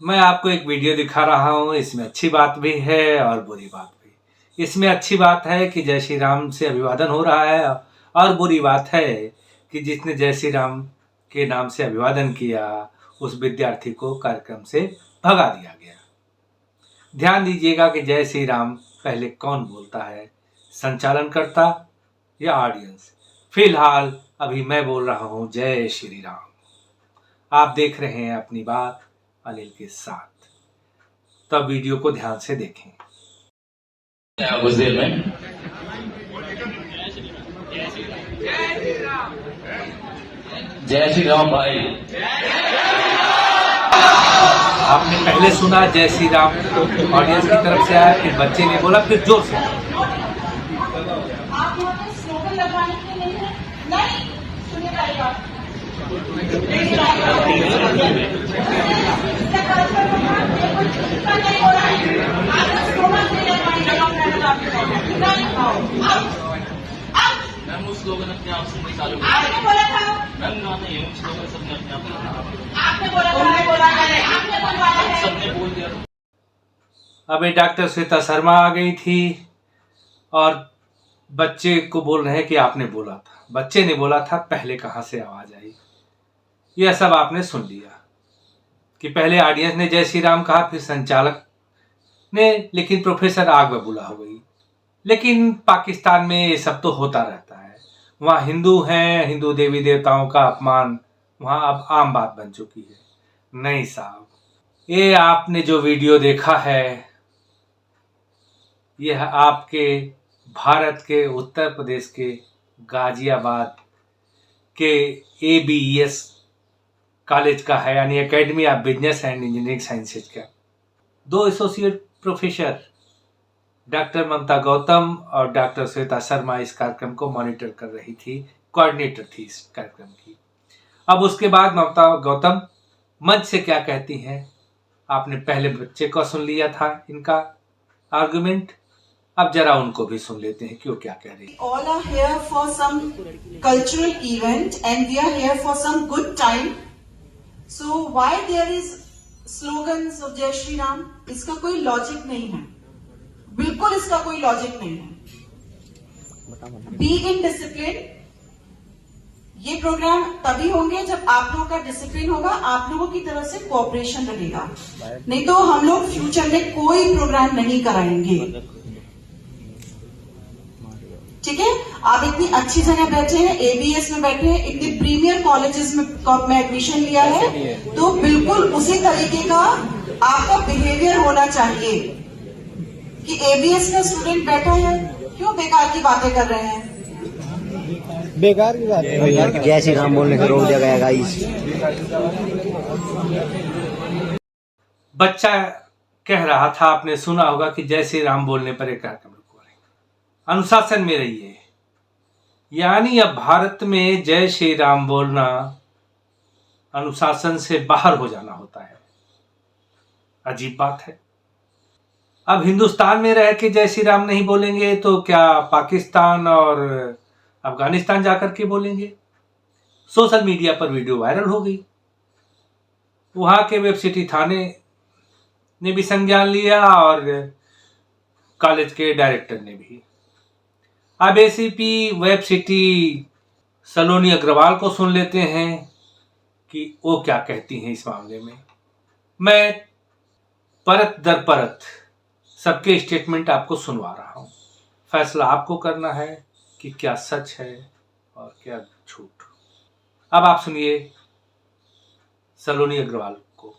मैं आपको एक वीडियो दिखा रहा हूँ। इसमें अच्छी बात भी है और बुरी बात भी। इसमें अच्छी बात है कि जय श्री राम से अभिवादन हो रहा है, और बुरी बात है कि जिसने जय श्री राम के नाम से अभिवादन किया उस विद्यार्थी को कार्यक्रम से भगा दिया गया। ध्यान दीजिएगा कि जय श्री राम पहले कौन बोलता है, संचालनकर्ता या ऑडियंस। फिलहाल अभी मैं बोल रहा हूँ जय श्री राम। आप देख रहे हैं अपनी बात अनिल के साथ, तब वीडियो को ध्यान से देखें। कुछ देर में जय श्री राम भाई। आपने पहले सुना जय श्री राम ऑडियंस की तरफ से आया, फिर बच्चे ने बोला, फिर जोर से। आप यहाँ पे स्लोगन लगवाने के लिए नहीं सुनिए पहली बात। नहीं हो रहा है, आप स्लोगन नहीं मैम उस स्लोगन अपने आप से नहीं चालू। आपने बोला था, मैम गाना ये स्लोगन सबने अपने आप आपने बोला था, आपने बोला है, सबने बोल दिया। अबे डॉक्टर श्वेता शर्मा आ गई थी और बच्चे को बोल रहे हैं कि आपने बोला था। बच्चे ने बोला था, पहले कहाँ से आवाज आई। यह सब आपने सुन लिया कि पहले ऑडियंस ने जय श्री राम कहा, फिर संचालक ने, लेकिन प्रोफेसर आग बबूला हो गई। लेकिन पाकिस्तान में ये सब तो होता रहता है। वहाँ हिंदू हैं, हिंदू देवी देवताओं का अपमान वहाँ अब आम बात बन चुकी है। नहीं साहब, ये आपने जो वीडियो देखा है यह आपके भारत के उत्तर प्रदेश के गाजियाबाद के ABES कॉलेज का है, यानी academy of business and engineering sciences का। 2 एसोसिएट प्रोफेसर डॉक्टर ममता गौतम और डॉक्टर श्वेता शर्मा इस कार्यक्रम को मॉनिटर कर रही थी, कोऑर्डिनेटर थी इस कार्यक्रम की। अब उसके बाद ममता गौतम मंच से क्या कहती हैं, आपने पहले बच्चे को सुन लिया था इनका आर्गुमेंट, अब जरा उनको भी सुन लेते हैं कि वो क्या कह रही है। All are here for some cultural event and we are here for some good time. So why there is slogans of Jai Shri Ram? इसका कोई लॉजिक नहीं है, बिल्कुल इसका कोई लॉजिक नहीं है। Be in discipline. ये प्रोग्राम तभी होंगे जब आप लोगों का डिसिप्लिन होगा, आप लोगों की तरफ से कोऑपरेशन रहेगा, नहीं तो हम लोग फ्यूचर में कोई प्रोग्राम नहीं कराएंगे। ठीक है, आप इतनी अच्छी जगह बैठे हैं, ABS में बैठे हैं, इतने प्रीमियर कॉलेजेस में एडमिशन लिया है, तो बिल्कुल उसी तरीके का आपका बिहेवियर होना चाहिए कि ABS का स्टूडेंट बैठा है, क्यों बेकार की बातें कर रहे हैं। बेकार की बात है। जय श्री राम बोलने से रोक दिया गया गाइस। बच्चा कह रहा था, आपने सुना होगा कि जय श्री राम बोलने पर एक कार्यक्रम रुकवा रहे, अनुशासन में रहिए। यानी अब भारत में जय श्री राम बोलना अनुशासन से बाहर हो जाना होता है। अजीब बात है। अब हिंदुस्तान में रह के जय श्री राम नहीं बोलेंगे तो क्या पाकिस्तान और अफगानिस्तान जाकर के बोलेंगे। सोशल मीडिया पर वीडियो वायरल हो गई, वहां के वेब सिटी थाने ने भी संज्ञान लिया और कॉलेज के डायरेक्टर ने भी। अब ACP वेब सिटी सलोनी अग्रवाल को सुन लेते हैं कि वो क्या कहती हैं इस मामले में। मैं परत दर परत सबके स्टेटमेंट आपको सुनवा रहा हूं, फैसला आपको करना है कि क्या सच है और क्या झूठ। अब आप सुनिए सलोनी अग्रवाल को।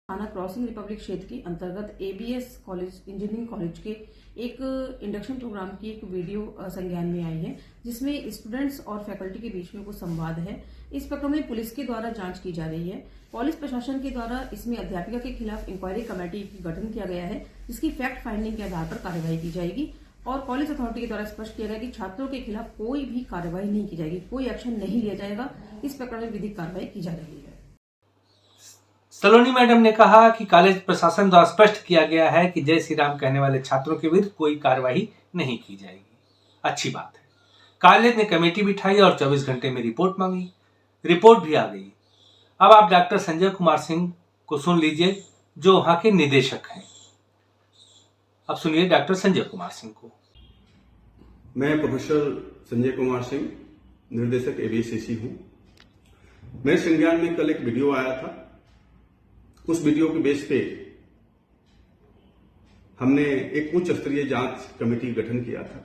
थाना क्रॉसिंग रिपब्लिक क्षेत्र के अंतर्गत ABS कॉलेज इंजीनियरिंग कॉलेज के एक इंडक्शन प्रोग्राम की एक वीडियो संज्ञान में आई है, जिसमें स्टूडेंट्स और फैकल्टी के बीच में कुछ संवाद है। इस प्रकरण में पुलिस के द्वारा जांच की जा रही है। पुलिस प्रशासन के द्वारा इसमें अध्यापिका के खिलाफ इंक्वायरी कमेटी का गठन किया गया है, जिसकी फैक्ट फाइंडिंग के आधार पर कार्रवाई की जाएगी। और कॉलेज अथॉरिटी के द्वारा स्पष्ट किया गया कि छात्रों के खिलाफ कोई भी कार्रवाई नहीं की जाएगी, कोई एक्शन नहीं लिया जाएगा। इस प्रकरण में विधिक कार्रवाई की जा रही है। सलोनी मैडम ने कहा कि कॉलेज प्रशासन द्वारा स्पष्ट किया गया है कि जय श्री राम कहने वाले छात्रों के विरुद्ध कोई कार्रवाई नहीं की जाएगी। अच्छी बात है। कॉलेज ने कमेटी बिठाई और 24 घंटे में रिपोर्ट मांगी, रिपोर्ट भी आ गई। अब आप डॉक्टर संजय कुमार सिंह को सुन लीजिए, जो वहां के निदेशक हैं। अब सुनिए डॉक्टर संजय कुमार सिंह को। मैं प्रोफेसर संजय कुमार सिंह, निर्देशक एबीएसएसी हूं। मेरे संज्ञान में कल एक वीडियो आया था। उस वीडियो के बेस पे हमने एक उच्च स्तरीय जांच कमेटी गठन किया था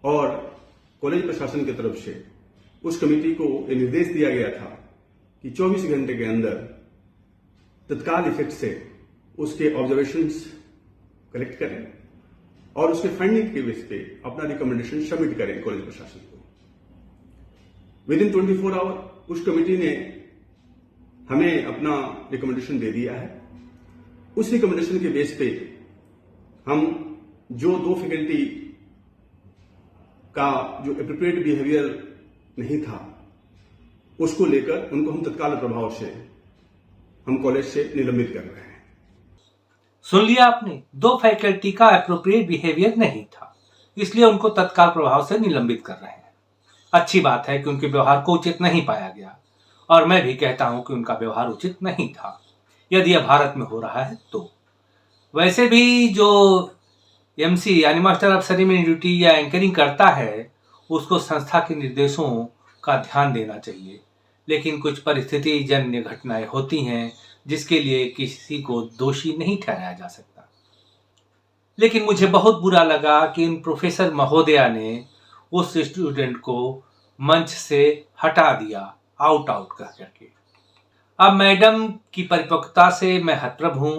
और कॉलेज प्रशासन की तरफ से उस कमेटी को ये निर्देश दिया गया था कि 24 घंटे के अंदर तत्काल इफेक्ट से उसके ऑब्जर्वेशंस कलेक्ट करें और उसके फाइंडिंग के बेस पे अपना रिकमेंडेशन सबमिट करें कॉलेज प्रशासन को। विद इन 24 आवर उस कमेटी ने हमें अपना रिकमेंडेशन दे दिया है। उस रिकमेंडेशन के बेस पे हम जो 2 फैकल्टी का जो एप्रोप्रिएट बिहेवियर नहीं था उसको लेकर उनको हम तत्काल प्रभाव से हम कॉलेज से निलंबित कर रहे हैं। सुन लिया आपने, 2 फैकल्टी का एप्रोप्रिएट बिहेवियर नहीं था, इसलिए उनको तत्काल प्रभाव से निलंबित कर रहे हैं। अच्छी बात है कि उनके व्यवहार को उचित नहीं पाया गया और मैं भी कहता हूं कि उनका व्यवहार उचित नहीं था, यदि यह भारत में हो रहा है तो। वैसे भी जो एमसी यानी मास्टर ऑफ सेरेमनी ड्यूटी या एंकरिंग करता है उसको संस्था के निर्देशों का ध्यान देना चाहिए, लेकिन कुछ परिस्थिति जन्य घटनाएं होती हैं जिसके लिए किसी को दोषी नहीं ठहराया जा सकता। लेकिन मुझे बहुत बुरा लगा कि इन प्रोफेसर महोदया ने उस स्टूडेंट को मंच से हटा दिया, आउट कह करके। अब मैडम की परिपक्वता से मैं हतप्रभ हूं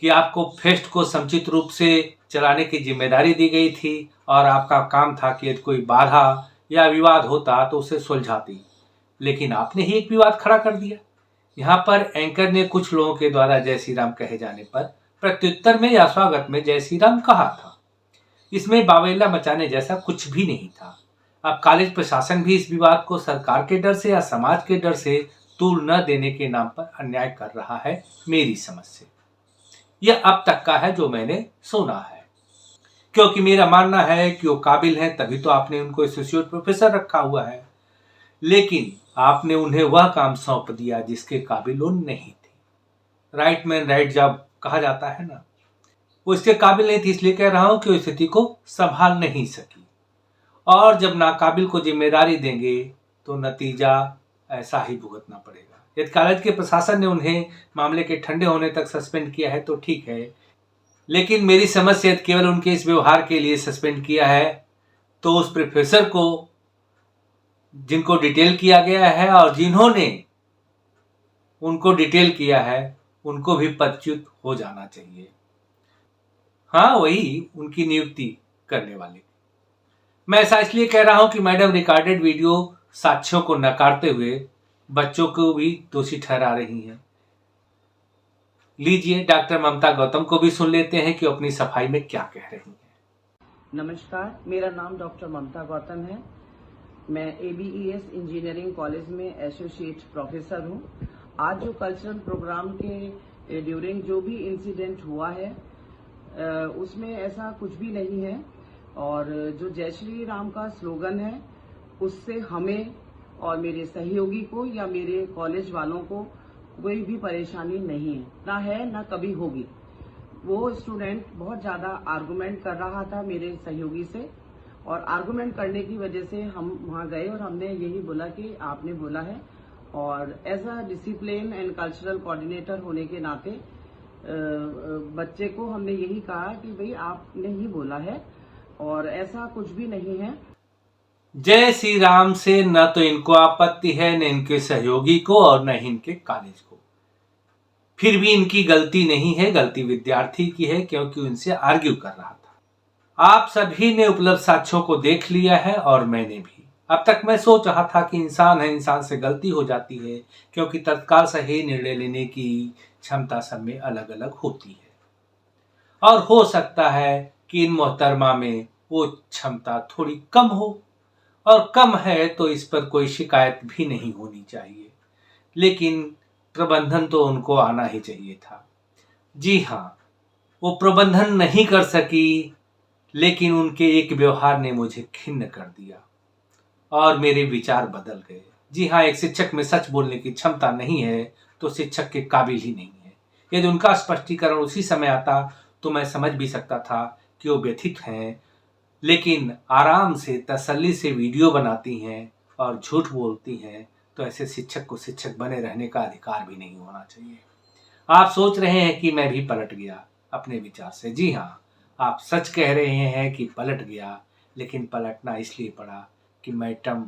कि आपको फेस्ट को समुचित रूप से चलाने की जिम्मेदारी दी गई थी और आपका काम था कि यदि कोई बाधा या विवाद होता तो उसे सुलझाती, लेकिन आपने ही एक विवाद खड़ा कर दिया। यहाँ पर एंकर ने कुछ लोगों के द्वारा जय श्री राम कहे जाने पर प्रत्युत्तर में या स्वागत में जय श्री राम कहा था। इसमें बावेला मचाने जैसा कुछ भी नहीं था। अब कॉलेज प्रशासन भी इस विवाद को सरकार के डर से या समाज के डर से तूल न देने के नाम पर अन्याय कर रहा है। मेरी समझ से यह अब तक का है जो मैंने सुना है, क्योंकि मेरा मानना है कि वो काबिल हैं, तभी तो आपने उनको एसोसिएट प्रोफेसर रखा हुआ है। लेकिन आपने उन्हें वह काम सौंप दिया जिसके काबिल वो नहीं थी। राइट मैन राइट जॉब कहा जाता है ना, वो इसके काबिल नहीं थी। इसलिए कह रहा हूं कि वो स्थिति को संभाल नहीं सकी, और जब नाकाबिल को जिम्मेदारी देंगे तो नतीजा ऐसा ही भुगतना पड़ेगा। यदि कॉलेज के प्रशासन ने उन्हें मामले के ठंडे होने तक सस्पेंड किया है तो ठीक है, लेकिन मेरी समझ से यदि केवल उनके इस व्यवहार के लिए सस्पेंड किया है तो उस प्रोफेसर को जिनको डिटेल किया गया है और जिन्होंने उनको डिटेल किया है उनको भी पदच्युत हो जाना चाहिए। हाँ, वही उनकी नियुक्ति करने वाले। मैं ऐसा इसलिए कह रहा हूं कि मैडम रिकॉर्डेड वीडियो साक्ष्यों को नकारते हुए बच्चों को भी दोषी ठहरा रही हैं। लीजिए डॉक्टर ममता गौतम को भी सुन लेते हैं कि अपनी सफाई में क्या कह रही हैं। नमस्कार, मेरा नाम डॉक्टर ममता गौतम है। मैं ABES इंजीनियरिंग कॉलेज में एसोसिएट प्रोफेसर हूं। आज जो कल्चरल प्रोग्राम के ड्यूरिंग जो भी इंसिडेंट हुआ है उसमें ऐसा कुछ भी नहीं है, और जो जय श्री राम का स्लोगन है उससे हमें और मेरे सहयोगी को या मेरे कॉलेज वालों को कोई भी परेशानी नहीं है, ना है ना कभी होगी। वो स्टूडेंट बहुत ज्यादा आर्गुमेंट कर रहा था मेरे सहयोगी से, और आर्गुमेंट करने की वजह से हम वहां गए और हमने यही बोला कि आपने बोला है, और as a discipline and cultural coordinator होने के नाते बच्चे को हमने यही कहा कि भाई आपने ही बोला है और ऐसा कुछ भी नहीं है। जय श्री राम से न तो इनको आपत्ति है, न इनके सहयोगी को, और न ही इनके कॉलेज को। फिर भी इनकी गलती नहीं है, गलती विद्यार्थी की है, क्योंकि उनसे आर्ग्यू कर रहा था। आप सभी ने उपलब्ध साक्ष्यों को देख लिया है और मैंने भी। अब तक मैं सोच रहा था कि इंसान है, इंसान से गलती हो जाती है, क्योंकि तत्काल सही निर्णय लेने की क्षमता सब में अलग अलग होती है, और हो सकता है कि इन मोहतरमा में वो क्षमता थोड़ी कम हो, और कम है तो इस पर कोई शिकायत भी नहीं होनी चाहिए। लेकिन प्रबंधन तो उनको आना ही चाहिए था। जी हाँ, वो प्रबंधन नहीं कर सकी, लेकिन उनके एक व्यवहार ने मुझे खिन्न कर दिया और मेरे विचार बदल गए। जी हाँ, एक शिक्षक में सच बोलने की क्षमता नहीं है तो शिक्षक के काबिल ही नहीं है। यदि उनका स्पष्टीकरण उसी समय आता तो मैं समझ भी सकता था कि वो व्यथित हैं, लेकिन आराम से तसल्ली से वीडियो बनाती हैं और झूठ बोलती हैं, तो ऐसे शिक्षक को शिक्षक बने रहने का अधिकार भी नहीं होना चाहिए। आप सोच रहे हैं कि मैं भी पलट गया अपने विचार से। जी हाँ, आप सच कह रहे हैं कि पलट गया, लेकिन पलटना इसलिए पड़ा कि मैडम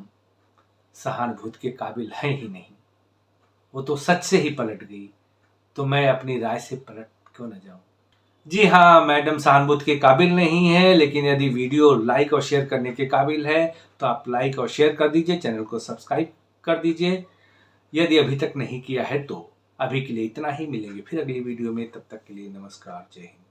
सहानुभूति के काबिल है ही नहीं। वो तो सच से ही पलट गई, तो मैं अपनी राय से पलट क्यों न जाऊं। जी हाँ, मैडम सहानुभूति के काबिल नहीं है, लेकिन यदि वीडियो लाइक और शेयर करने के काबिल है तो आप लाइक और शेयर कर दीजिए, चैनल को सब्सक्राइब कर दीजिए यदि अभी तक नहीं किया है तो। अभी के लिए इतना ही, मिलेंगे फिर अगली वीडियो में, तब तक के लिए नमस्कार, जय हिंद।